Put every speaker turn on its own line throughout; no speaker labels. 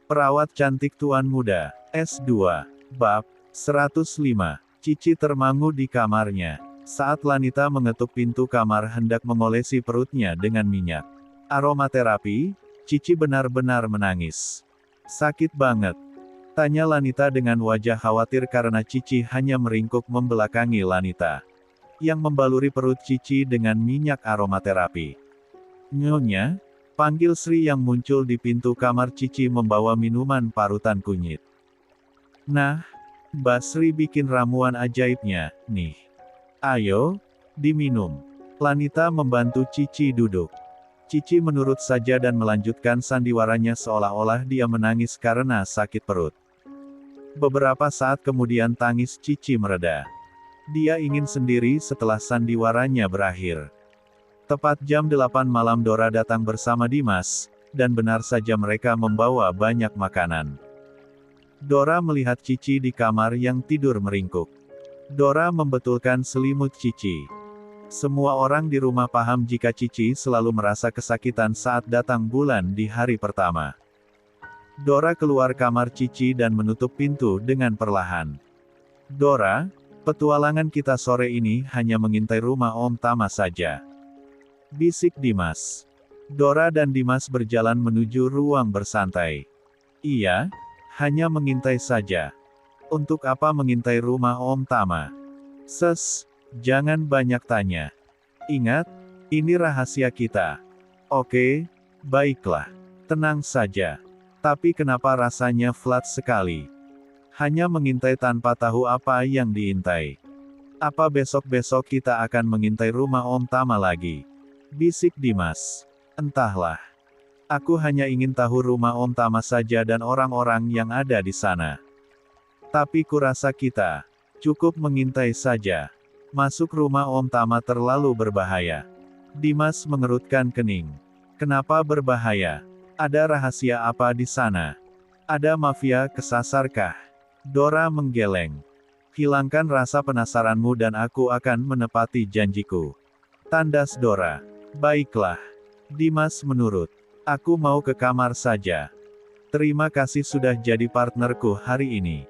Perawat cantik tuan muda. S2. Bab 105. Cici termangu di kamarnya. Saat Lanita mengetuk pintu kamar hendak mengolesi perutnya dengan minyak aromaterapi, Cici benar-benar menangis. Sakit banget, tanya Lanita dengan wajah khawatir karena Cici hanya meringkuk membelakangi Lanita yang membaluri perut Cici dengan minyak aromaterapi. Nyonya, panggil Sri yang muncul di pintu kamar Cici membawa minuman parutan kunyit. Nah, Mbak Sri bikin ramuan ajaibnya, nih. Ayo, diminum. Lanita membantu Cici duduk. Cici menurut saja dan melanjutkan sandiwaranya seolah-olah dia menangis karena sakit perut. Beberapa saat kemudian tangis Cici mereda. Dia ingin sendiri setelah sandiwaranya berakhir. Tepat jam 8 malam Dora datang bersama Dimas, dan benar saja mereka membawa banyak makanan. Dora melihat Cici di kamar yang tidur meringkuk. Dora membetulkan selimut Cici. Semua orang di rumah paham jika Cici selalu merasa kesakitan saat datang bulan di hari pertama. Dora keluar kamar Cici dan menutup pintu dengan perlahan. Dora, petualangan kita sore ini hanya mengintai rumah Om Tama saja, bisik Dimas. Dora dan Dimas berjalan menuju ruang bersantai. Iya, hanya mengintai saja. Untuk apa mengintai rumah Om Tama? Jangan banyak tanya. Ingat, ini rahasia kita. Oke, baiklah. Tenang saja. Tapi kenapa rasanya flat sekali? Hanya mengintai tanpa tahu apa yang diintai. Apa besok-besok kita akan mengintai rumah Om Tama lagi? Bisik Dimas. Entahlah. Aku hanya ingin tahu rumah Om Tama saja dan orang-orang yang ada di sana. Tapi kurasa kita cukup mengintai saja. Masuk rumah Om Tama terlalu berbahaya. Dimas mengerutkan kening. Kenapa berbahaya? Ada rahasia apa di sana? Ada mafia kesasarkah? Dora menggeleng. Hilangkan rasa penasaranmu dan aku akan menepati janjiku. Tandas Dora. Baiklah. Dimas menurut. Aku mau ke kamar saja. Terima kasih sudah jadi partnerku hari ini.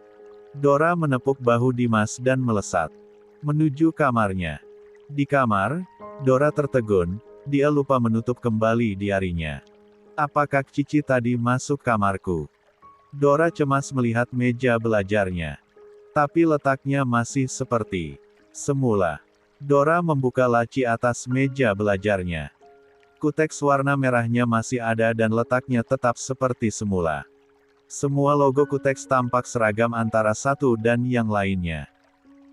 Dora menepuk bahu Dimas dan melesat menuju kamarnya. Di kamar, Dora tertegun, dia lupa menutup kembali diarinya. Apakah Cici tadi masuk kamarku? Dora cemas melihat meja belajarnya. Tapi letaknya masih seperti semula. Dora membuka laci atas meja belajarnya. Kuteks warna merahnya masih ada dan letaknya tetap seperti semula. Semua logo kuteks tampak seragam antara satu dan yang lainnya.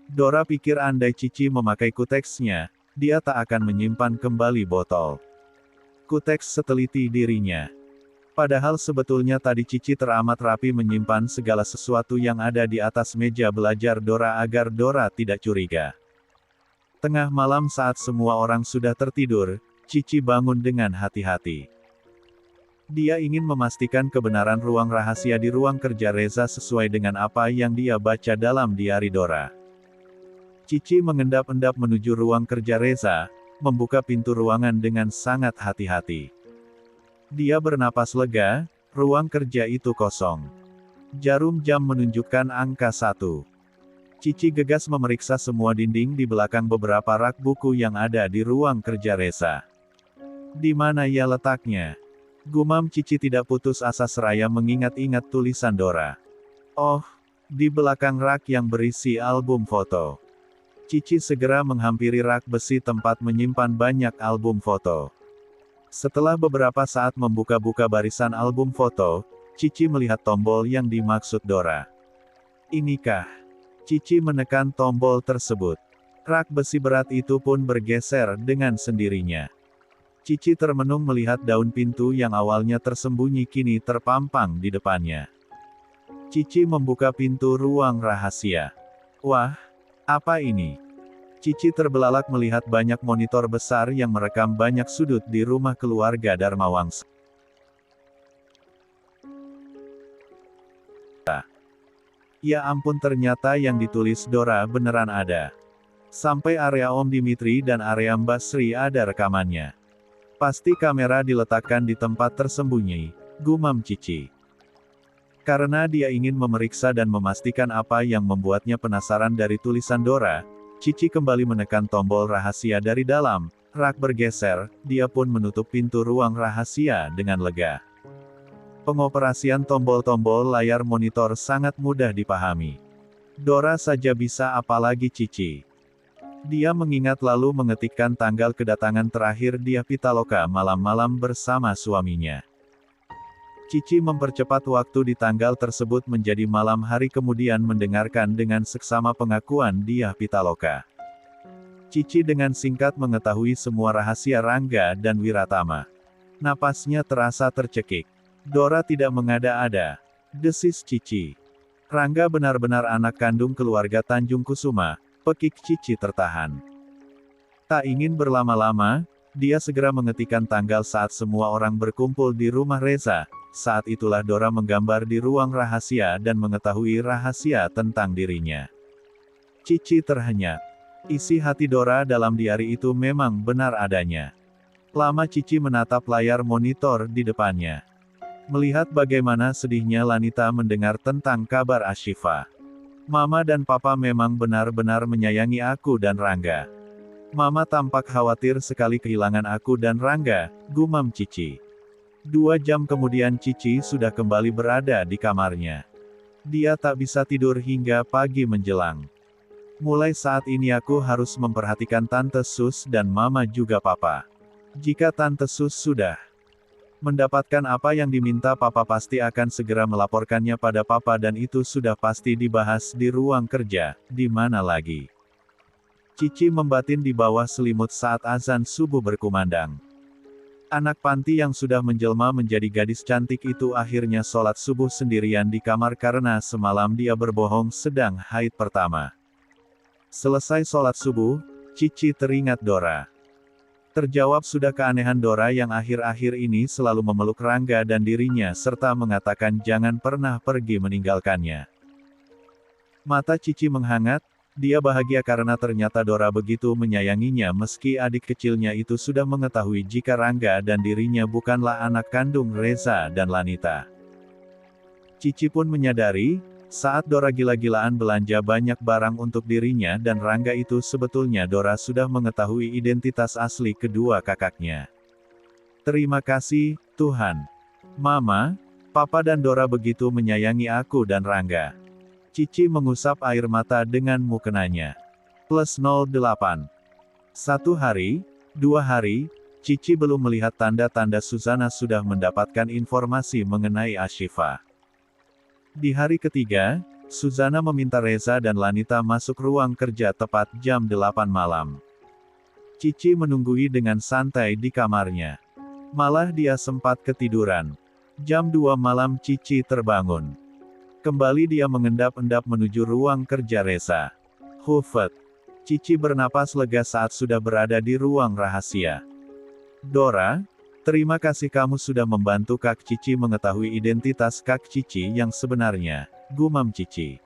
Dora pikir andai Cici memakai kuteksnya, dia tak akan menyimpan kembali botol kuteks seteliti dirinya. Padahal sebetulnya tadi Cici teramat rapi menyimpan segala sesuatu yang ada di atas meja belajar Dora agar Dora tidak curiga. Tengah malam saat semua orang sudah tertidur, Cici bangun dengan hati-hati. Dia ingin memastikan kebenaran ruang rahasia di ruang kerja Reza sesuai dengan apa yang dia baca dalam diari Dora. Cici mengendap-endap menuju ruang kerja Reza, membuka pintu ruangan dengan sangat hati-hati. Dia bernapas lega, ruang kerja itu kosong. Jarum jam menunjukkan angka 1. Cici gegas memeriksa semua dinding di belakang beberapa rak buku yang ada di ruang kerja Reza. Di mana ya letaknya? Gumam Cici tidak putus asa seraya mengingat-ingat tulisan Dora. Oh, di belakang rak yang berisi album foto. Cici segera menghampiri rak besi tempat menyimpan banyak album foto. Setelah beberapa saat membuka-buka barisan album foto, Cici melihat tombol yang dimaksud Dora. Inikah? Cici menekan tombol tersebut. Rak besi berat itu pun bergeser dengan sendirinya. Cici termenung melihat daun pintu yang awalnya tersembunyi kini terpampang di depannya. Cici membuka pintu ruang rahasia. Wah, apa ini? Cici terbelalak melihat banyak monitor besar yang merekam banyak sudut di rumah keluarga Darmawangsa. Ya ampun, ternyata yang ditulis Dora beneran ada. Sampai area Om Dimitri dan area Mbak Sri ada rekamannya. Pasti kamera diletakkan di tempat tersembunyi, gumam Cici. Karena dia ingin memeriksa dan memastikan apa yang membuatnya penasaran dari tulisan Dora, Cici kembali menekan tombol rahasia dari dalam. Rak bergeser, dia pun menutup pintu ruang rahasia dengan lega. Pengoperasian tombol-tombol layar monitor sangat mudah dipahami. Dora saja bisa, apalagi Cici. Dia mengingat lalu mengetikkan tanggal kedatangan terakhir dia Pitaloka malam-malam bersama suaminya. Cici mempercepat waktu di tanggal tersebut menjadi malam hari kemudian mendengarkan dengan seksama pengakuan dia Pitaloka. Cici dengan singkat mengetahui semua rahasia Rangga dan Wiratama. Napasnya terasa tercekik. Dora tidak mengada-ada. Desis Cici. Rangga benar-benar anak kandung keluarga Tanjung Kusuma, pekik Cici tertahan. Tak ingin berlama-lama, dia segera mengetikkan tanggal saat semua orang berkumpul di rumah Reza. Saat itulah Dora menggambar di ruang rahasia dan mengetahui rahasia tentang dirinya. Cici terhenyak. Isi hati Dora dalam diari itu memang benar adanya. Lama Cici menatap layar monitor di depannya. Melihat bagaimana sedihnya Lanita mendengar tentang kabar Ashifa. Mama dan Papa memang benar-benar menyayangi aku dan Rangga. Mama tampak khawatir sekali kehilangan aku dan Rangga, gumam Cici. 2 jam kemudian Cici sudah kembali berada di kamarnya. Dia tak bisa tidur hingga pagi menjelang. Mulai saat ini aku harus memperhatikan Tante Sus dan Mama juga Papa. Jika Tante Sus sudah mendapatkan apa yang diminta, Papa pasti akan segera melaporkannya pada Papa dan itu sudah pasti dibahas di ruang kerja, di mana lagi. Cici membatin di bawah selimut saat azan subuh berkumandang. Anak panti yang sudah menjelma menjadi gadis cantik itu akhirnya sholat subuh sendirian di kamar karena semalam dia berbohong sedang haid pertama. Selesai sholat subuh, Cici teringat Dora. Terjawab sudah keanehan Dora yang akhir-akhir ini selalu memeluk Rangga dan dirinya serta mengatakan jangan pernah pergi meninggalkannya. Mata Cici menghangat. Dia bahagia karena ternyata Dora begitu menyayanginya meski adik kecilnya itu sudah mengetahui jika Rangga dan dirinya bukanlah anak kandung Reza dan Lanita. Cici pun menyadari, saat Dora gila-gilaan belanja banyak barang untuk dirinya dan Rangga itu sebetulnya Dora sudah mengetahui identitas asli kedua kakaknya. Terima kasih, Tuhan. Mama, Papa dan Dora begitu menyayangi aku dan Rangga. Cici mengusap air mata dengan mukenanya. +08. 1 hari, 2 hari, Cici belum melihat tanda-tanda Suzana sudah mendapatkan informasi mengenai Ashifa. Di hari ketiga, Suzana meminta Reza dan Lanita masuk ruang kerja tepat jam 8 malam. Cici menunggui dengan santai di kamarnya. Malah dia sempat ketiduran. Jam 2 malam Cici terbangun. Kembali dia mengendap-endap menuju ruang kerja Reza. Hufet. Cici bernapas lega saat sudah berada di ruang rahasia. Dora, terima kasih kamu sudah membantu Kak Cici mengetahui identitas Kak Cici yang sebenarnya, gumam Cici.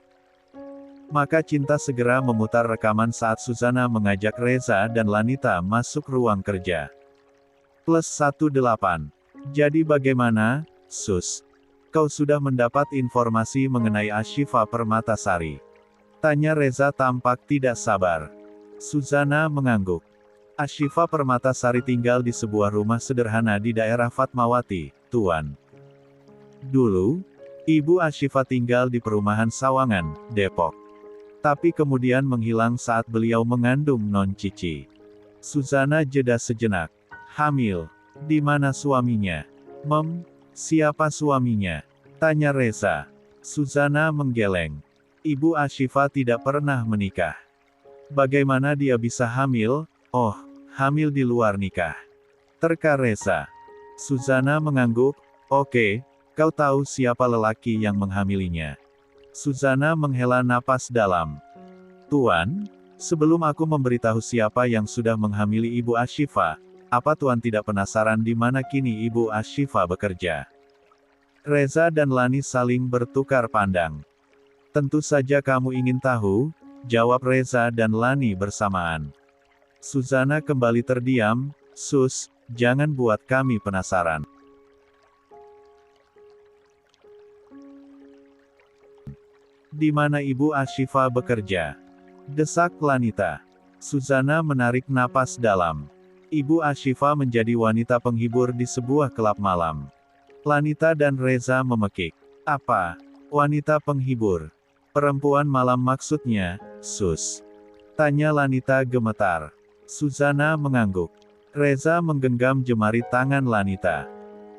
Maka Cinta segera memutar rekaman saat Suzana mengajak Reza dan Lanita masuk ruang kerja. +18. Jadi bagaimana, Sus? Kau sudah mendapat informasi mengenai Ashifa Permatasari? Tanya Reza tampak tidak sabar. Suzana mengangguk. Ashifa Permatasari tinggal di sebuah rumah sederhana di daerah Fatmawati, Tuan. Dulu, Ibu Ashifa tinggal di perumahan Sawangan, Depok. Tapi kemudian menghilang saat beliau mengandung Non Cici. Suzana jeda sejenak. Hamil. Di mana suaminya? Siapa suaminya? Tanya Reza. Suzana menggeleng. Ibu Ashifa tidak pernah menikah. Bagaimana dia bisa hamil? Oh, hamil di luar nikah. Terka Reza. Suzana mengangguk. Oke, kau tahu siapa lelaki yang menghamilinya? Suzana menghela napas dalam. Tuan, sebelum aku memberitahu siapa yang sudah menghamili Ibu Ashifa, apa Tuan tidak penasaran di mana kini Ibu Ashifa bekerja? Reza dan Lani saling bertukar pandang. Tentu saja kamu ingin tahu, jawab Reza dan Lani bersamaan. Suzana kembali terdiam. Sus, jangan buat kami penasaran. Di mana Ibu Ashifa bekerja? Desak Lanita. Suzana menarik napas dalam. Ibu Ashifa menjadi wanita penghibur di sebuah klub malam. Lanita dan Reza memekik. Apa? Wanita penghibur? Perempuan malam maksudnya, Sus? Tanya Lanita gemetar. Suzana mengangguk. Reza menggenggam jemari tangan Lanita.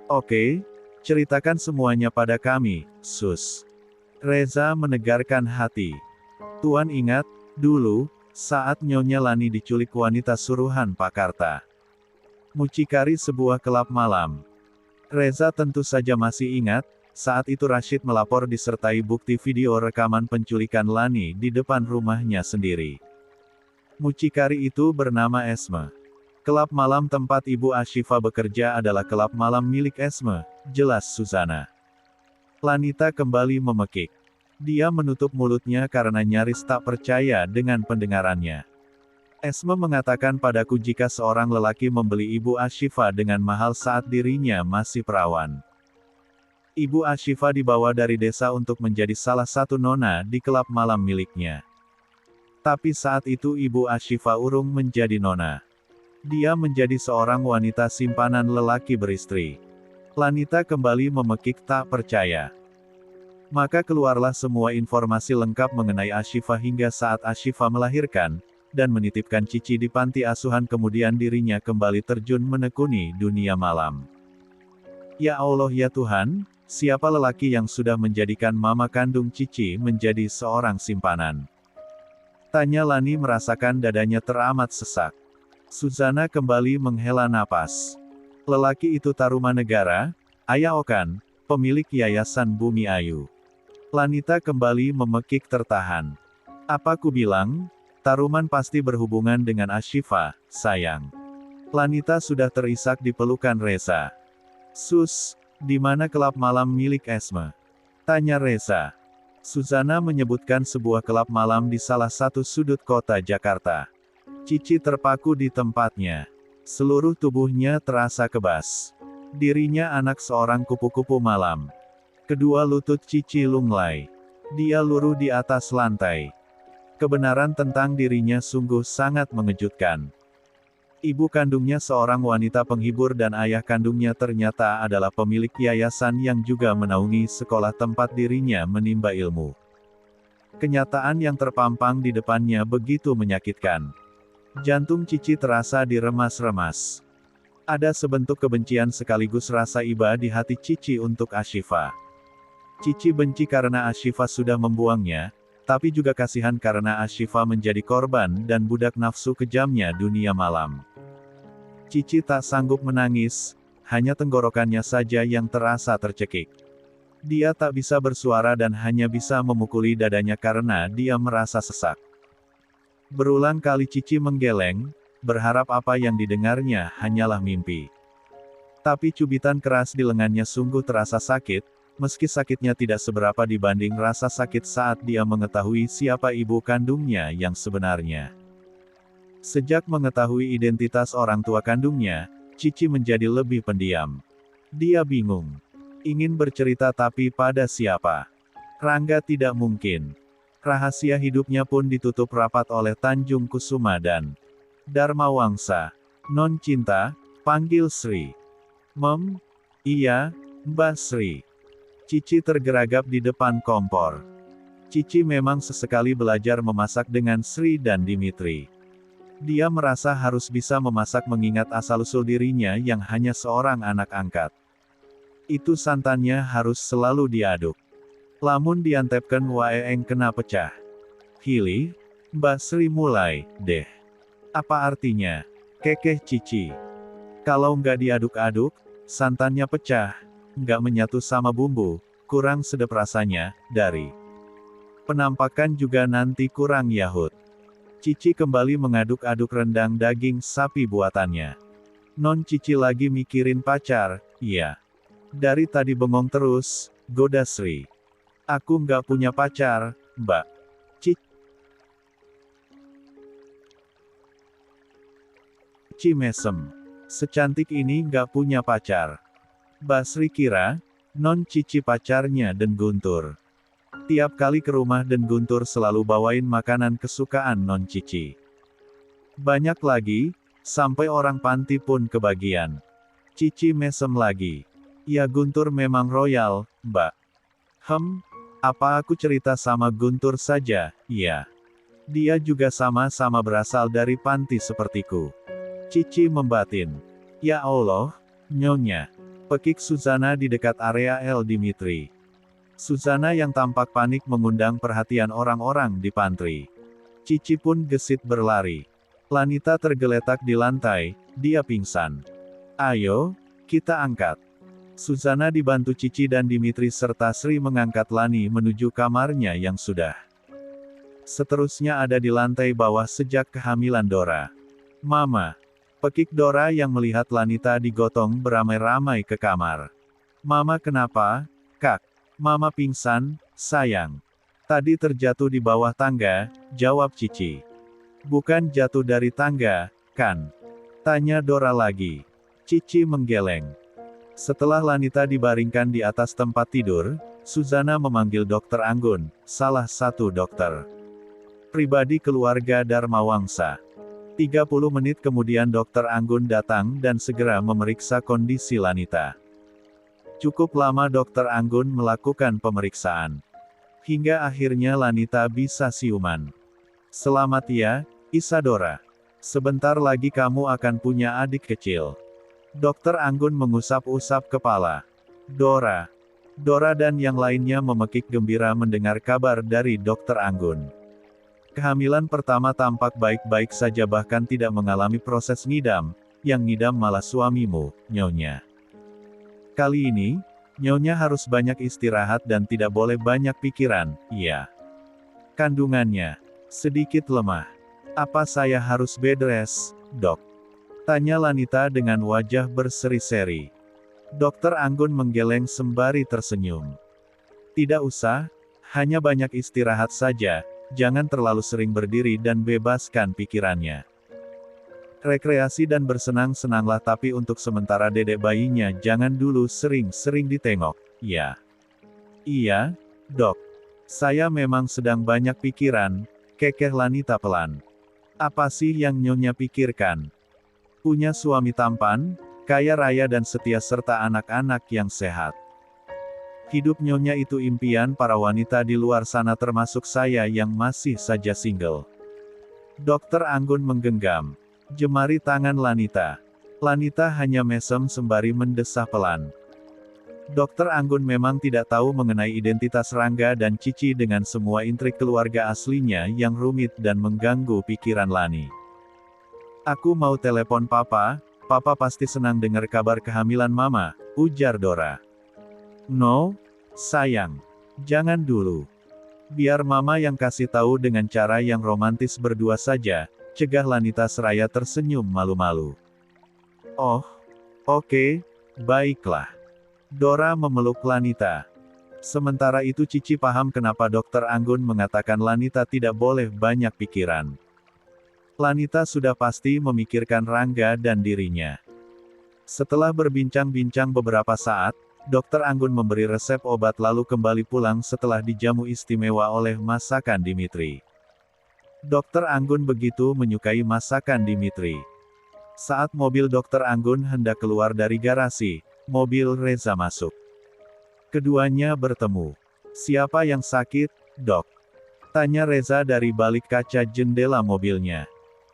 Oke, ceritakan semuanya pada kami, Sus. Reza menegarkan hati. Tuan ingat, dulu, saat Nyonya Lani diculik wanita suruhan Pak Karta. Mucikari sebuah klub malam. Reza tentu saja masih ingat, saat itu Rashid melapor disertai bukti video rekaman penculikan Lani di depan rumahnya sendiri. Mucikari itu bernama Esme. Klub malam tempat Ibu Ashifa bekerja adalah klub malam milik Esme, jelas Suzana. Lanita kembali memekik. Dia menutup mulutnya karena nyaris tak percaya dengan pendengarannya. Esme mengatakan padaku jika seorang lelaki membeli Ibu Ashifa dengan mahal saat dirinya masih perawan. Ibu Ashifa dibawa dari desa untuk menjadi salah satu nona di klub malam miliknya. Tapi saat itu Ibu Ashifa urung menjadi nona. Dia menjadi seorang wanita simpanan lelaki beristri. Lanita kembali memekik tak percaya. Maka keluarlah semua informasi lengkap mengenai Ashifa hingga saat Ashifa melahirkan, dan menitipkan Cici di panti asuhan kemudian dirinya kembali terjun menekuni dunia malam. Ya Allah ya Tuhan, siapa lelaki yang sudah menjadikan mama kandung Cici menjadi seorang simpanan? Tanya Lani merasakan dadanya teramat sesak. Suzana kembali menghela napas. Lelaki itu Tarumanegara, Ayah Okan, pemilik Yayasan Bumi Ayu. Lanita kembali memekik tertahan. Apa ku bilang? Taruman pasti berhubungan dengan Ashifa, sayang. Lanita sudah terisak di pelukan Reza. Sus, di mana klub malam milik Esme? Tanya Reza. Suzana menyebutkan sebuah klub malam di salah satu sudut kota Jakarta. Cici terpaku di tempatnya. Seluruh tubuhnya terasa kebas. Dirinya anak seorang kupu-kupu malam. Kedua lutut Cici lunglai. Dia luruh di atas lantai. Kebenaran tentang dirinya sungguh sangat mengejutkan. Ibu kandungnya seorang wanita penghibur dan ayah kandungnya ternyata adalah pemilik yayasan yang juga menaungi sekolah tempat dirinya menimba ilmu. Kenyataan yang terpampang di depannya begitu menyakitkan. Jantung Cici terasa diremas-remas. Ada sebentuk kebencian sekaligus rasa iba di hati Cici untuk Ashifa. Cici benci karena Ashifa sudah membuangnya, tapi juga kasihan karena Ashifa menjadi korban dan budak nafsu kejamnya dunia malam. Cici tak sanggup menangis, hanya tenggorokannya saja yang terasa tercekik. Dia tak bisa bersuara dan hanya bisa memukuli dadanya karena dia merasa sesak. Berulang kali Cici menggeleng, berharap apa yang didengarnya hanyalah mimpi. Tapi cubitan keras di lengannya sungguh terasa sakit, meski sakitnya tidak seberapa dibanding rasa sakit saat dia mengetahui siapa ibu kandungnya yang sebenarnya. Sejak mengetahui identitas orang tua kandungnya, Cici menjadi lebih pendiam. Dia bingung. Ingin bercerita tapi pada siapa? Rangga tidak mungkin. Rahasia hidupnya pun ditutup rapat oleh Tanjung Kusuma dan Dharma Wangsa. Non cinta, panggil Sri. Iya, Mbak Sri. Cici tergeragap di depan kompor. Cici memang sesekali belajar memasak dengan Sri dan Dimitri. Dia merasa harus bisa memasak mengingat asal-usul dirinya yang hanya seorang anak angkat. Itu santannya harus selalu diaduk. Lamun diantepkan wae eng kena pecah. Hili, Mbak Sri mulai, deh. Apa artinya? Kekeh Cici. Kalau nggak diaduk-aduk, santannya pecah, nggak menyatu sama bumbu, kurang sedap rasanya, dari penampakan juga nanti kurang yahut. Cici kembali mengaduk-aduk rendang daging sapi buatannya. Non Cici lagi mikirin pacar, iya. Dari tadi bengong terus, goda Sri. Aku nggak punya pacar, Mbak. Cici mesem. Secantik ini nggak punya pacar. Basri kira, Non Cici pacarnya dan Guntur. Tiap kali ke rumah Den Guntur selalu bawain makanan kesukaan Non Cici. Banyak lagi, sampai orang panti pun kebagian. Cici mesem lagi. Ya Guntur memang royal, Mbak. Apa aku cerita sama Guntur saja, ya? Dia juga sama-sama berasal dari panti sepertiku. Cici membatin. Ya Allah, Nyonya. Pekik Suzana di dekat area El Dimitri. Suzana yang tampak panik mengundang perhatian orang-orang di pantry. Cici pun gesit berlari. Lanita tergeletak di lantai, dia pingsan. Ayo, kita angkat. Suzana dibantu Cici dan Dimitri serta Sri mengangkat Lani menuju kamarnya yang sudah seterusnya ada di lantai bawah sejak kehamilan Dora. Mama. Pekik Dora yang melihat Lanita digotong beramai-ramai ke kamar. Mama kenapa, Kak? Mama pingsan, sayang. Tadi terjatuh di bawah tangga, jawab Cici. Bukan jatuh dari tangga, kan? Tanya Dora lagi. Cici menggeleng. Setelah Lanita dibaringkan di atas tempat tidur, Suzana memanggil Dokter Anggun, salah satu dokter pribadi keluarga Darmawangsa. 30 menit kemudian Dokter Anggun datang dan segera memeriksa kondisi Lanita. Cukup lama Dokter Anggun melakukan pemeriksaan. Hingga akhirnya Lanita bisa siuman. Selamat ya, Isadora. Sebentar lagi kamu akan punya adik kecil. Dokter Anggun mengusap-usap kepala. Dora dan yang lainnya memekik gembira mendengar kabar dari Dokter Anggun. Kehamilan pertama tampak baik-baik saja bahkan tidak mengalami proses ngidam, yang ngidam malah suamimu, Nyonya. Kali ini, Nyonya harus banyak istirahat dan tidak boleh banyak pikiran, ya. Kandungannya sedikit lemah. Apa saya harus bed rest, Dok? Tanya Lanita dengan wajah berseri-seri. Dokter Anggun menggeleng sembari tersenyum. Tidak usah, hanya banyak istirahat saja. Jangan terlalu sering berdiri dan bebaskan pikirannya. Rekreasi dan bersenang-senanglah tapi untuk sementara dedek bayinya jangan dulu sering-sering ditengok, ya. Iya, Dok. Saya memang sedang banyak pikiran, kekeh Lanita pelan. Apa sih yang Nyonya pikirkan? Punya suami tampan, kaya raya dan setia serta anak-anak yang sehat. Hidup Nyonya itu impian para wanita di luar sana termasuk saya yang masih saja single. Dokter Anggun menggenggam jemari tangan Lanita. Lanita hanya mesem sembari mendesah pelan. Dokter Anggun memang tidak tahu mengenai identitas Rangga dan Cici dengan semua intrik keluarga aslinya yang rumit dan mengganggu pikiran Lani. Aku mau telepon Papa pasti senang dengar kabar kehamilan Mama, ujar Dora. No, sayang. Jangan dulu. Biar Mama yang kasih tahu dengan cara yang romantis berdua saja, cegah Lanita seraya tersenyum malu-malu. Oh, oke, baiklah. Dora memeluk Lanita. Sementara itu Cici paham kenapa Dokter Anggun mengatakan Lanita tidak boleh banyak pikiran. Lanita sudah pasti memikirkan Rangga dan dirinya. Setelah berbincang-bincang beberapa saat, Dokter Anggun memberi resep obat lalu kembali pulang setelah dijamu istimewa oleh masakan Dimitri. Dokter Anggun begitu menyukai masakan Dimitri. Saat mobil Dokter Anggun hendak keluar dari garasi, mobil Reza masuk. Keduanya bertemu. Siapa yang sakit, Dok? Tanya Reza dari balik kaca jendela mobilnya.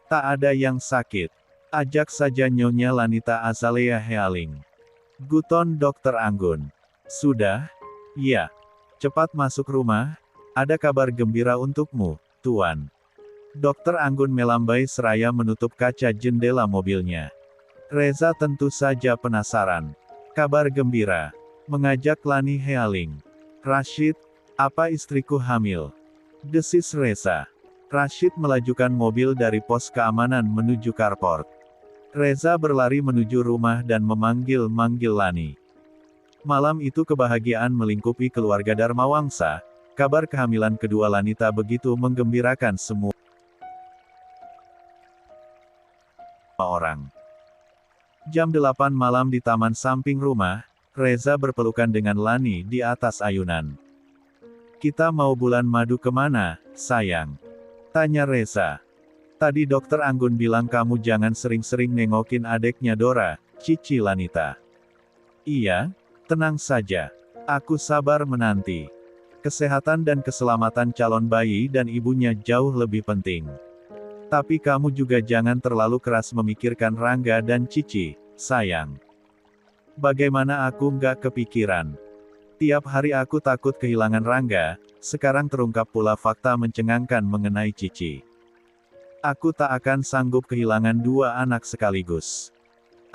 Tak ada yang sakit. Ajak saja Nyonya Lanita Azalea Healing. Guton Dokter Anggun. Sudah? Ya. Cepat masuk rumah. Ada kabar gembira untukmu, Tuan. Dokter Anggun melambai seraya menutup kaca jendela mobilnya. Reza tentu saja penasaran. Kabar gembira. Mengajak Lani Healing. Rashid, apa istriku hamil? Desis Reza. Rashid melajukan mobil dari pos keamanan menuju carport. Reza berlari menuju rumah dan memanggil-manggil Lani. Malam itu kebahagiaan melingkupi keluarga Darmawangsa. Kabar kehamilan kedua Lanita begitu menggembirakan semua orang. Jam 8 malam di taman samping rumah, Reza berpelukan dengan Lani di atas ayunan. Kita mau bulan madu kemana, sayang? Tanya Reza. Tadi dokter Anggun bilang kamu jangan sering-sering nengokin adeknya Dora, Cici Lanita. Iya, tenang saja. Aku sabar menanti. Kesehatan dan keselamatan calon bayi dan ibunya jauh lebih penting. Tapi kamu juga jangan terlalu keras memikirkan Rangga dan Cici, sayang. Bagaimana aku nggak kepikiran? Tiap hari aku takut kehilangan Rangga, sekarang terungkap pula fakta mencengangkan mengenai Cici. Aku tak akan sanggup kehilangan dua anak sekaligus.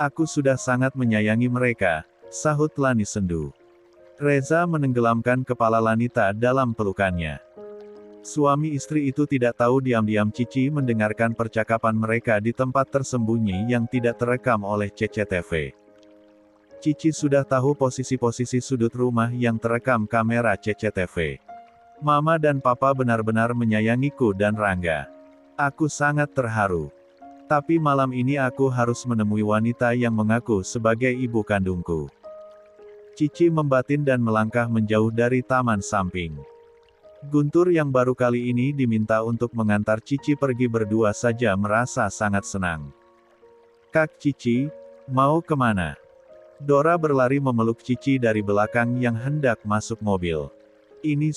Aku sudah sangat menyayangi mereka, sahut Lani sendu. Reza menenggelamkan kepala Lanita dalam pelukannya. Suami istri itu tidak tahu diam-diam Cici mendengarkan percakapan mereka di tempat tersembunyi yang tidak terekam oleh CCTV. Cici sudah tahu posisi-posisi sudut rumah yang terekam kamera CCTV. Mama dan Papa benar-benar menyayangiku dan Rangga. Aku sangat terharu. Tapi malam ini aku harus menemui wanita yang mengaku sebagai ibu kandungku. Cici membatin dan melangkah menjauh dari taman samping. Guntur yang baru kali ini diminta untuk mengantar Cici pergi berdua saja merasa sangat senang. Kak Cici, mau kemana? Dora berlari memeluk Cici dari belakang yang hendak masuk mobil. Ini